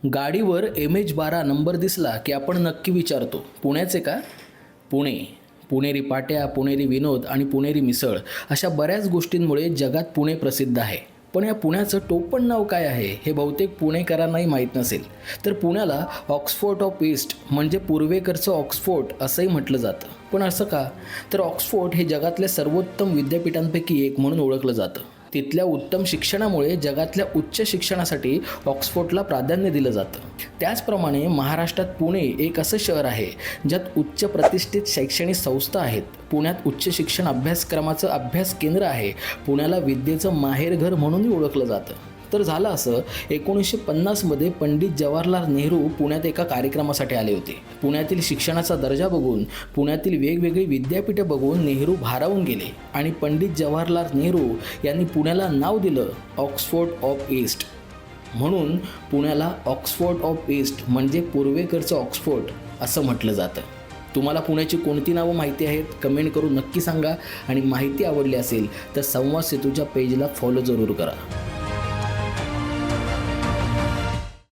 गाडीवर MH12 number दिसला की आपण नक्की विचारतो, पुण्याचे का? पुणे, पुणेरी पाट्या, पुणेरी विनोद आणि पुणेरी मिसळ अशा बऱ्याच गोष्टींमुळे जगात पुणे प्रसिद्ध आहे. पण या पुण्याचं टोपण नाव काय आहे हे बहुतेक पुणेकरांनाही माहीत नसेल. तर पुण्याला ऑक्सफोर्ड ऑफ ईस्ट म्हणजे पूर्वेकडचं ऑक्सफोर्ड असंही म्हटलं जातं. पण असं का? तर ऑक्सफोर्ड हे जगातल्या सर्वोत्तम विद्यापीठांपैकी एक म्हणून ओळखलं जातं. तिथल्या उत्तम शिक्षणामुळे जगातल्या उच्च शिक्षणासाठी ऑक्सफोर्डला प्राधान्य दिलं जातं. त्याचप्रमाणे महाराष्ट्रात पुणे एक असं शहर आहे ज्यात उच्च प्रतिष्ठित शैक्षणिक संस्था आहेत. पुण्यात उच्च शिक्षण अभ्यासक्रमाचं अभ्यास केंद्र आहे. पुण्याला विद्येचं माहेरघर म्हणूनही ओळखलं जातं. तर झालं असं, 1950मध्ये पंडित जवाहरलाल नेहरू पुण्यात एका कार्यक्रमासाठी आले होते. पुण्यातील शिक्षणाचा दर्जा बघून, पुण्यातील वेगवेगळी विद्यापीठं बघून नेहरू भारावून गेले आणि पंडित जवाहरलाल नेहरू यांनी पुण्याला नाव दिलं ऑक्सफोर्ड ऑफ ईस्ट. म्हणून पुण्याला ऑक्सफोर्ड ऑफ ईस्ट म्हणजे पूर्वेकडचं ऑक्सफोर्ड असं म्हटलं जातं. तुम्हाला पुण्याची कोणती नावं माहिती आहेत? कमेंट करून नक्की सांगा. आणि माहिती आवडली असेल तर संवाद सेतूच्या पेजला फॉलो जरूर करा.